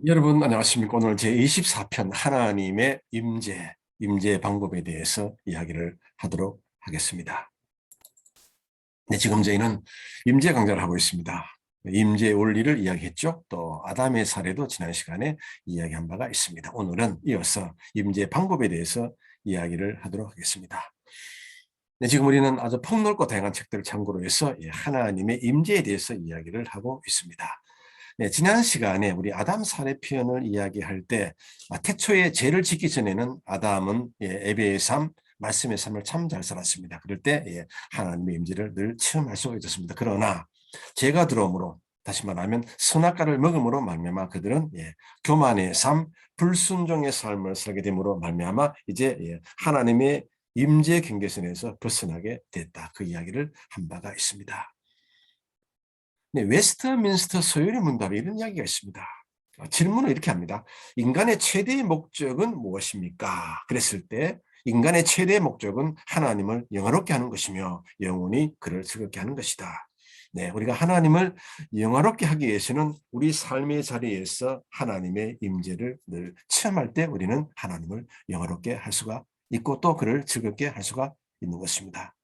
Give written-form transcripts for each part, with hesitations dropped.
여러분 안녕하십니까? 오늘 제24편 하나님의 임재 방법에 대해서 이야기를 하도록 하겠습니다. 네, 지금 저희는 임재 강좌를 하고 있습니다. 임재 원리를 이야기했죠. 또 아담의 사례도 지난 시간에 이야기한 바가 있습니다. 오늘은 이어서 임재 방법에 대해서 이야기를 하도록 하겠습니다. 네, 지금 우리는 아주 폭넓고 다양한 책들을 참고로 해서 하나님의 임재에 대해서 이야기를 하고 있습니다. 네, 지난 시간에 우리 아담 사례 표현을 이야기할 때 태초에 죄를 짓기 전에는 아담은 예배의 삶, 말씀의 삶을 참 잘 살았습니다. 그럴 때 하나님의 임재를 늘 체험할 수가 있었습니다. 그러나 죄가 들어옴으로 다시 말하면 선악과를 먹음으로 말미암아 그들은 교만의 삶, 불순종의 삶을 살게 됨으로 말미암아 이제 하나님의 임재 경계선에서 벗어나게 됐다. 그 이야기를 한 바가 있습니다. 네, 웨스트민스터 소요리 문답에 이런 이야기가 있습니다. 질문을 이렇게 합니다. 인간의 최대의 목적은 무엇입니까? 그랬을 때 인간의 최대의 목적은 하나님을 영화롭게 하는 것이며 영원히 그를 즐겁게 하는 것이다. 네, 우리가 하나님을 영화롭게 하기 위해서는 우리 삶의 자리에서 하나님의 임재를 늘 체험할 때 우리는 하나님을 영화롭게 할 수가 있고 또 그를 즐겁게 할 수가 있는 것입니다.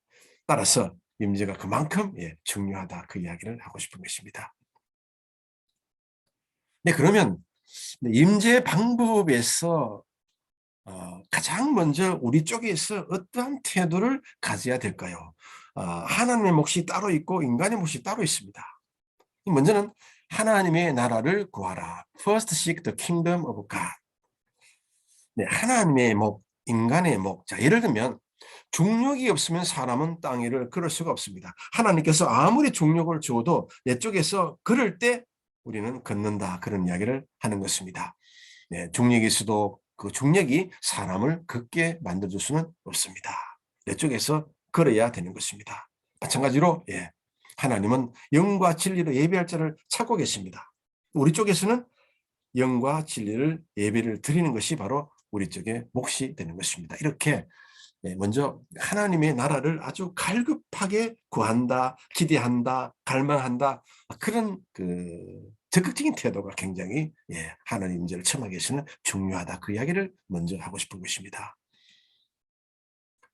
따라서 임재가 그만큼 중요하다 그 이야기를 하고 싶은 것입니다. 네, 그러면 임재 방법에서 가장 먼저 우리 쪽에서 어떠한 태도를 가져야 될까요? 하나님의 몫이 따로 있고 인간의 몫이 따로 있습니다. 먼저는 하나님의 나라를 구하라. First seek the kingdom of God. 네, 하나님의 목, 인간의 목. 자, 예를 들면 중력이 없으면 사람은 땅 위를 걸을 수가 없습니다. 하나님께서 아무리 중력을 주어도 내 쪽에서 걸을 때 우리는 걷는다. 그런 이야기를 하는 것입니다. 네, 중력이 있어도 그 중력이 사람을 걷게 만들어줄 수는 없습니다. 내 쪽에서 걸어야 되는 것입니다. 마찬가지로 하나님은 영과 진리로 예배할 자를 찾고 계십니다. 우리 쪽에서는 영과 진리를 예배를 드리는 것이 바로 우리 쪽의 몫이 되는 것입니다. 이렇게 먼저 하나님의 나라를 아주 갈급하게 구한다, 기대한다, 갈망한다. 그런 적극적인 태도가 굉장히 하나님 임재를 체험하기 위해서는 중요하다. 그 이야기를 먼저 하고 싶은 것입니다.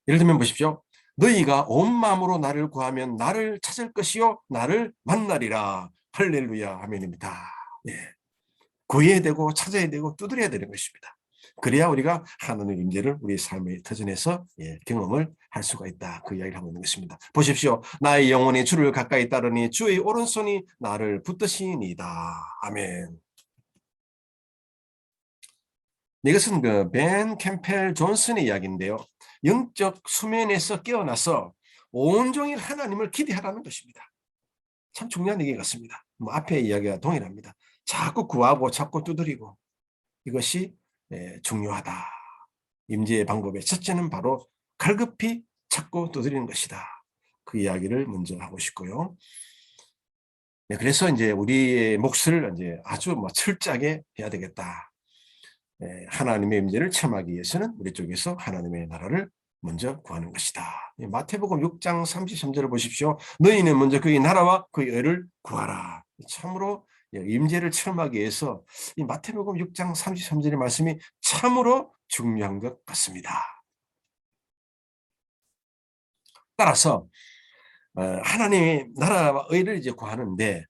예를 들면 보십시오. 너희가 온 마음으로 나를 구하면 나를 찾을 것이요 나를 만나리라. 할렐루야 아멘입니다. 구해야 되고 찾아야 되고 두드려야 되는 것입니다. 그래야 우리가 하나님의 임재를 우리 삶의 터전에서 경험을 할 수가 있다. 그 이야기를 하고 있는 것입니다. 보십시오. 나의 영혼이 주를 가까이 따르니 주의 오른손이 나를 붙드시니이다. 아멘. 이것은 벤 캠펠 존슨의 이야기인데요. 영적 수면에서 깨어나서 온종일 하나님을 기대하라는 것입니다. 참 중요한 얘기 같습니다. 앞에 이야기와 동일합니다. 자꾸 구하고 자꾸 두드리고 이것이 중요하다. 임재의 방법의 첫째는 바로 갈급히 찾고 두드리는 것이다. 그 이야기를 먼저 하고 싶고요. 네, 그래서 이제 우리의 몫을 이제 아주 철저하게 해야 되겠다. 하나님의 임재를 체험하기 위해서는 우리 쪽에서 하나님의 나라를 먼저 구하는 것이다. 마태복음 6장 33절을 보십시오. 너희는 먼저 그의 나라와 그의 의를 구하라. 참으로 임재를 체험하기 위해서 이 마태복음 6장 33절의 말씀이 참으로 중요한 것 같습니다. 따라서 하나님의 나라와 의를 이제 구하는데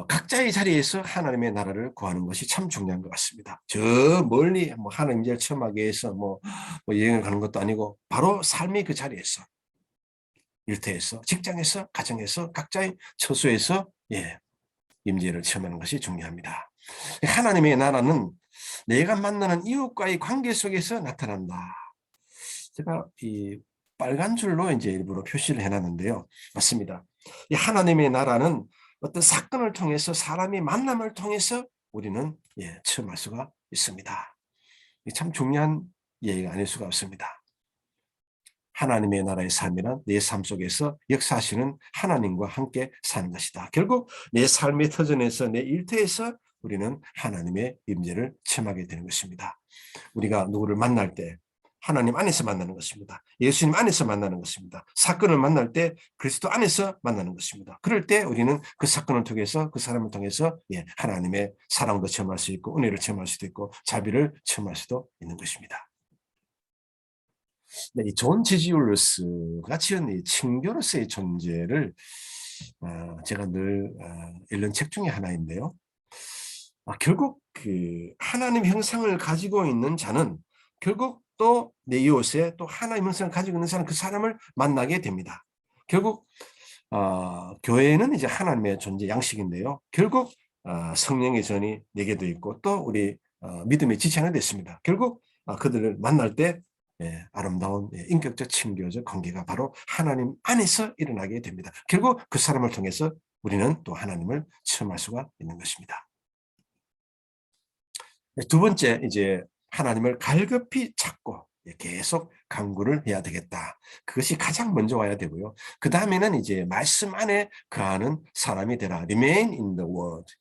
각자의 자리에서 하나님의 나라를 구하는 것이 참 중요한 것 같습니다. 저 멀리 하나님 임재를 체험하기 위해서 여행을 가는 것도 아니고 바로 삶의 그 자리에서 일터에서 직장에서 가정에서 각자의 처소에서 임재를 체험하는 것이 중요합니다. 하나님의 나라는 내가 만나는 이웃과의 관계 속에서 나타난다. 제가 이 빨간 줄로 이제 일부러 표시를 해놨는데요. 맞습니다. 이 하나님의 나라는 어떤 사건을 통해서 사람의 만남을 통해서 우리는 체험할 수가 있습니다. 참 중요한 예가 아닐 수가 없습니다. 하나님의 나라의 삶이란 내 삶 속에서 역사하시는 하나님과 함께 사는 것이다. 결국 내 삶의 터전에서 내 일터에서 우리는 하나님의 임재를 체험하게 되는 것입니다. 우리가 누구를 만날 때 하나님 안에서 만나는 것입니다. 예수님 안에서 만나는 것입니다. 사건을 만날 때 그리스도 안에서 만나는 것입니다. 그럴 때 우리는 그 사건을 통해서 그 사람을 통해서 하나님의 사랑도 체험할 수 있고 은혜를 체험할 수도 있고 자비를 체험할 수도 있는 것입니다. 네, 이 존 지지율러스가 지은 이 친교로서의 존재를 제가 늘 읽는 책 중에 하나인데요. 결국 그 하나님 형상을 가지고 있는 자는 결국 또 내 이웃에 또 하나님 형상을 가지고 있는 사람 그 사람을 만나게 됩니다. 결국 교회는 이제 하나님의 존재 양식인데요. 결국 성령의 전이 내게도 있고 또 우리 믿음의 지체가 됐습니다. 결국 그들을 만날 때 아름다운 인격적 친교적 관계가 바로 하나님 안에서 일어나게 됩니다. 결국 그 사람을 통해서 우리는 또 하나님을 체험할 수가 있는 것입니다. 두 번째, 이제 하나님을 갈급히 찾고 계속 간구를 해야 되겠다. 그것이 가장 먼저 와야 되고요. 그 다음에는 이제 말씀 안에 거하는 사람이 되라. Remain in the word.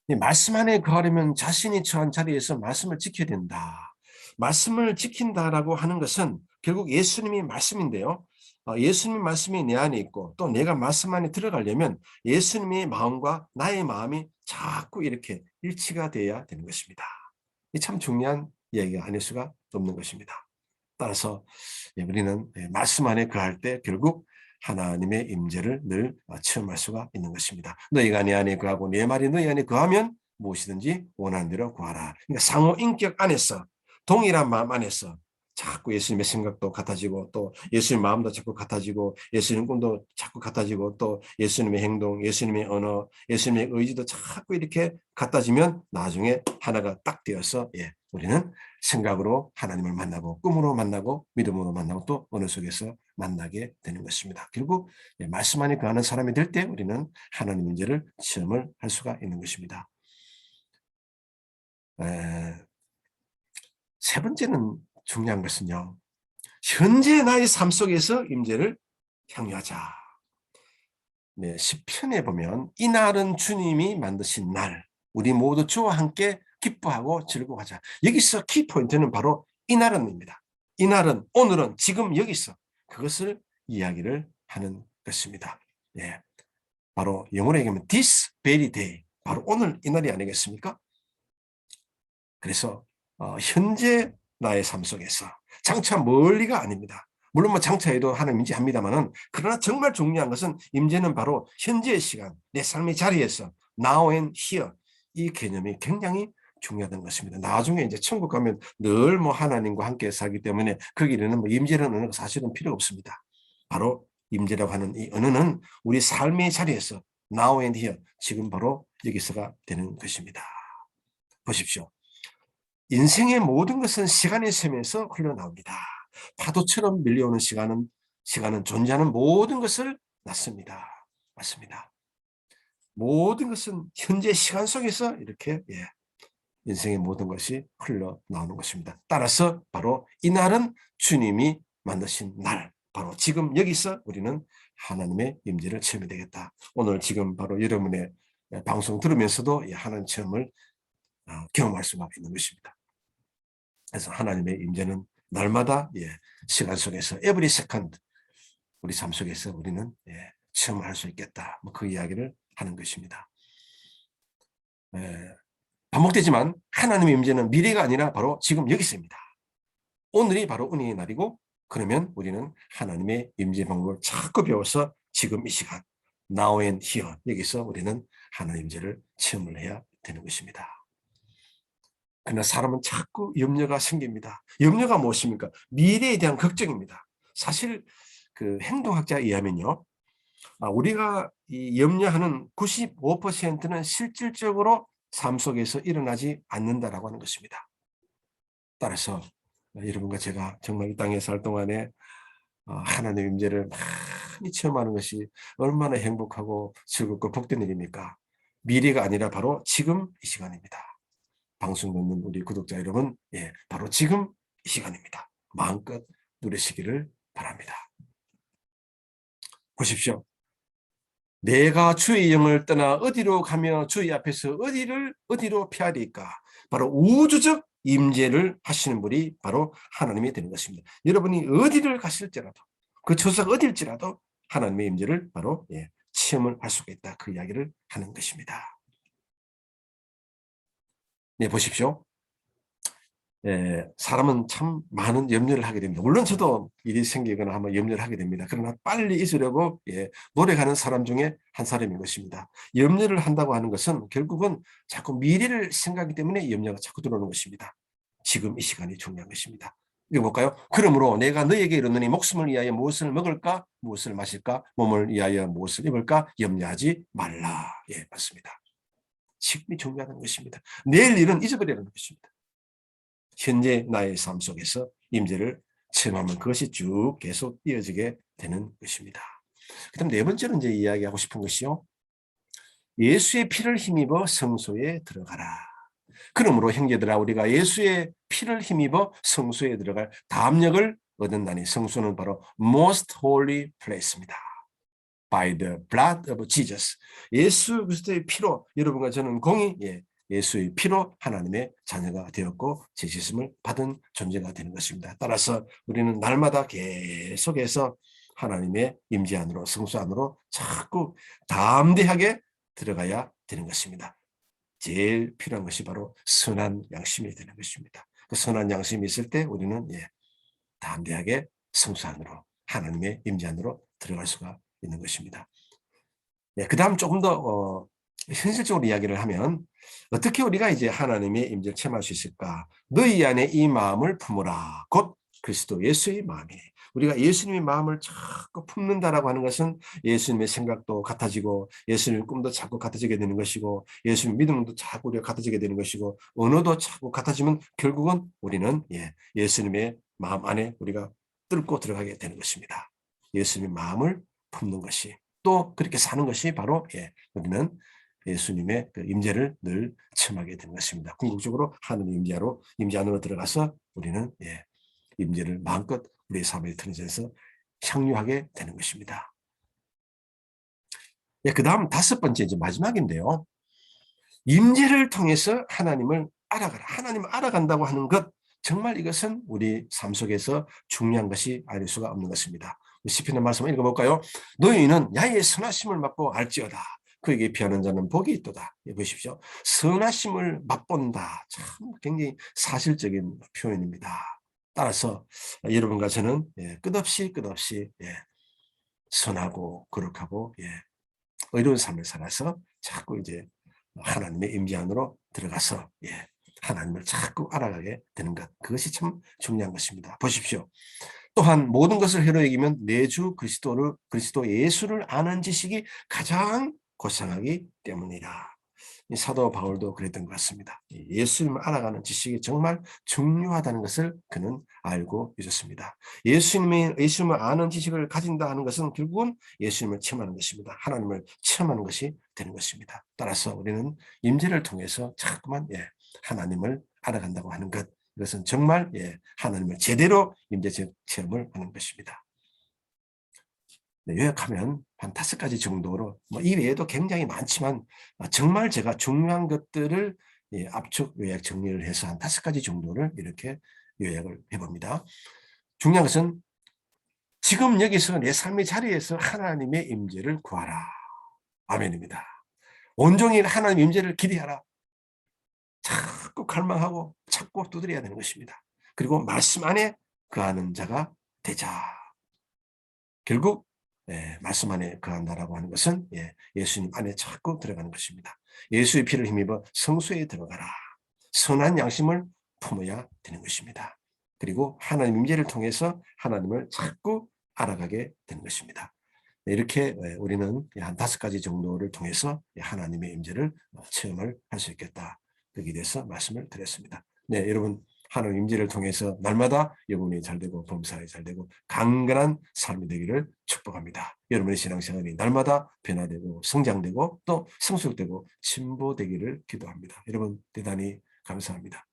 이 말씀 안에 거하려면 자신이 처한 자리에서 말씀을 지켜야 된다. 말씀을 지킨다라고 하는 것은 결국 예수님이 말씀인데요. 예수님 말씀이 내 안에 있고 또 내가 말씀 안에 들어가려면 예수님의 마음과 나의 마음이 자꾸 이렇게 일치가 돼야 되는 것입니다. 이 참 중요한 이야기가 아닐 수가 없는 것입니다. 따라서 우리는 말씀 안에 거할 때 결국 하나님의 임재를 늘 체험할 수가 있는 것입니다. 너희가 내 안에 거하고 내 말이 너희 안에 거하면 무엇이든지 원하는 대로 구하라. 그러니까 상호 인격 안에서 동일한 마음 안에서 자꾸 예수님의 생각도 같아지고 또 예수님의 마음도 자꾸 같아지고 예수님 꿈도 자꾸 같아지고 또 예수님의 행동, 예수님의 언어, 예수님의 의지도 자꾸 이렇게 같아지면 나중에 하나가 딱 되어서 우리는 생각으로 하나님을 만나고 꿈으로 만나고 믿음으로 만나고 또 언어 속에서 만나게 되는 것입니다. 결국 말씀 안에 거하는 사람이 될 때 우리는 하나님 문제를 체험을 할 수가 있는 것입니다. 세 번째는 중요한 것은요. 현재 나의 삶 속에서 임재를 향유하자. 네, 시편에 보면 이날은 주님이 만드신 날 우리 모두 주와 함께 기뻐하고 즐거워하자. 여기서 키포인트는 바로 이날은입니다. 이날은 오늘은 지금 여기서 그것을 이야기를 하는 것입니다. 예, 바로 영어로 얘기하면 this very day 바로 오늘 이날이 아니겠습니까? 그래서 현재 나의 삶 속에서 장차 멀리가 아닙니다. 물론 뭐 장차에도 하나님 임재합니다만은 그러나 정말 중요한 것은 임재는 바로 현재의 시간, 내 삶의 자리에서 now and here 이 개념이 굉장히 중요하다는 것입니다. 나중에 이제 천국 가면 늘 뭐 하나님과 함께 살기 때문에 거기는 뭐 임재라는 언어가 사실은 필요 없습니다. 바로 임재라고 하는 이 언어는 우리 삶의 자리에서 now and here 지금 바로 여기서가 되는 것입니다. 보십시오. 인생의 모든 것은 시간의 셈에서 흘러나옵니다. 파도처럼 밀려오는 시간은 존재하는 모든 것을 낳습니다. 맞습니다. 모든 것은 현재 시간 속에서 이렇게 인생의 모든 것이 흘러나오는 것입니다. 따라서 바로 이날은 주님이 만드신 날, 바로 지금 여기서 우리는 하나님의 임재를 체험해야 되겠다. 오늘 지금 바로 여러분의 방송 들으면서도 하나님 체험을 경험할 수가 있는 것입니다. 그래서 하나님의 임재는 날마다 시간 속에서 every second 우리 삶 속에서 우리는 체험할 수 있겠다. 뭐 그 이야기를 하는 것입니다. 반복되지만 하나님의 임재는 미래가 아니라 바로 지금 여기 있습니다. 오늘이 바로 은혜의 날이고 그러면 우리는 하나님의 임재 방법을 자꾸 배워서 지금 이 시간 now and here 여기서 우리는 하나님의 임재를 체험을 해야 되는 것입니다. 그러나 사람은 자꾸 염려가 생깁니다. 염려가 무엇입니까? 미래에 대한 걱정입니다. 사실 그 행동학자에 의하면요. 우리가 이 염려하는 95%는 실질적으로 삶 속에서 일어나지 않는다라고 하는 것입니다. 따라서 여러분과 제가 정말 이 땅에 살 동안에 하나님의 임재를 많이 체험하는 것이 얼마나 행복하고 즐겁고 복된 일입니까? 미래가 아니라 바로 지금 이 시간입니다. 방송 듣는 우리 구독자 여러분, 바로 지금 이 시간입니다. 마음껏 누리시기를 바랍니다. 보십시오. 내가 주의 영을 떠나 어디로 가며 주의 앞에서 어디로 피하리까? 바로 우주적 임재를 하시는 분이 바로 하나님이 되는 것입니다. 여러분이 어디를 가실지라도 그 처소가 어딜지라도 하나님의 임재를 바로 체험을 할 수가 있다. 그 이야기를 하는 것입니다. 네, 보십시오. 사람은 참 많은 염려를 하게 됩니다. 물론 저도 일이 생기거나 하면 염려를 하게 됩니다. 그러나 빨리 잊으려고 노력하는 사람 중에 한 사람인 것입니다. 염려를 한다고 하는 것은 결국은 자꾸 미래를 생각하기 때문에 염려가 자꾸 들어오는 것입니다. 지금 이 시간이 중요한 것입니다. 읽어볼까요? 그러므로 내가 너에게 이르노니 목숨을 위하여 무엇을 먹을까? 무엇을 마실까? 몸을 위하여 무엇을 입을까? 염려하지 말라. 예, 맞습니다. 지금이 중요하다는 것입니다. 내일 일은 잊어버리라는 것입니다. 현재 나의 삶 속에서 임재를 체험하면 그것이 쭉 계속 이어지게 되는 것입니다. 그다음 네 번째로 이제 이야기하고 싶은 것이요. 예수의 피를 힘입어 성소에 들어가라. 그러므로 형제들아 우리가 예수의 피를 힘입어 성소에 들어갈 담력을 얻었나니 성소는 바로 most holy place입니다. By the blood of Jesus. 예수 그리스도의 피로 여러분과 저는 공히 예수의 피로 하나님의 자녀가 되었고 재짓음을 받은 존재가 되는 것입니다. 따라서 우리는 날마다 계속해서 하나님의 임재 안으로 성소 안으로 자꾸 담대하게 들어가야 되는 것입니다. 제일 필요한 것이 바로 선한 양심이 되는 것입니다. 그 선한 양심이 있을 때 우리는 담대하게 성소 안으로 하나님의 임재 안으로 들어갈 수가 있는 것입니다. 그 다음 조금 더 현실적으로 이야기를 하면 어떻게 우리가 이제 하나님의 임재를 체험할 수 있을까? 너희 안에 이 마음을 품으라. 곧 그리스도 예수의 마음이에요. 우리가 예수님의 마음을 자꾸 품는다라고 하는 것은 예수님의 생각도 같아지고 예수님의 꿈도 자꾸 같아지게 되는 것이고 예수님의 믿음도 자꾸 우리가 같아지게 되는 것이고 언어도 자꾸 같아지면 결국은 우리는 예수님의 마음 안에 우리가 뚫고 들어가게 되는 것입니다. 예수님의 마음을 품는 것이 또 그렇게 사는 것이 바로 우리는 예수님의 그 임재를 늘 체험하게 되는 것입니다. 궁극적으로 하나님의 임재 안으로 들어가서 우리는 임재를 마음껏 우리의 삶의 터전에서 향유하게 되는 것입니다. 그 다음 다섯 번째 이제 마지막인데요. 임재를 통해서 하나님을 알아가라. 하나님을 알아간다고 하는 것 정말 이것은 우리 삶 속에서 중요한 것이 아닐 수가 없는 것입니다. 시편의 말씀을 읽어볼까요? 너희는 야의 선하심을 맛보아 알지어다. 그에게 피하는 자는 복이 있도다. 보십시오. 선하심을 맛본다. 참 굉장히 사실적인 표현입니다. 따라서 여러분과 저는 끝없이 선하고 거룩하고 의로운 삶을 살아서 자꾸 이제 하나님의 임재 안으로 들어가서 하나님을 자꾸 알아가게 되는 것. 그것이 참 중요한 것입니다. 보십시오. 또한 모든 것을 해로 여기면 내 주 그리스도 예수를 아는 지식이 가장 고상하기 때문이라. 사도 바울도 그랬던 것 같습니다. 예수님을 알아가는 지식이 정말 중요하다는 것을 그는 알고 있었습니다. 예수님을 아는 지식을 가진다 하는 것은 결국은 예수님을 체험하는 것입니다. 하나님을 체험하는 것이 되는 것입니다. 따라서 우리는 임재를 통해서 자꾸만 하나님을 알아간다고 하는 것, 이것은 정말 하나님을 제대로 임재 체험을 하는 것입니다. 요약하면 한 5가지 정도로 이 외에도 굉장히 많지만 정말 제가 중요한 것들을 압축 요약 정리를 해서 한 5가지 정도를 이렇게 요약을 해봅니다. 중요한 것은 지금 여기서 내 삶의 자리에서 하나님의 임재를 구하라. 아멘입니다. 온종일 하나님 임재를 기대하라. 자꾸 갈망하고 찾고 두드려야 되는 것입니다. 그리고 말씀 안에 거하는 자가 되자. 결국 말씀 안에 거한다라고 하는 것은 예수님 안에 자꾸 들어가는 것입니다. 예수의 피를 힘입어 성소에 들어가라. 선한 양심을 품어야 되는 것입니다. 그리고 하나님 임재를 통해서 하나님을 자꾸 알아가게 되는 것입니다. 이렇게 우리는 한 5가지 정도를 통해서 하나님의 임재를 체험을 할 수 있겠다. 거기에 대해서 말씀을 드렸습니다. 네, 여러분 하나님 임재를 통해서 날마다 영혼이 잘되고 범사에 잘되고 강건한 삶이 되기를 축복합니다. 여러분의 신앙생활이 날마다 변화되고 성장되고 또 성숙되고 진보되기를 기도합니다. 여러분 대단히 감사합니다.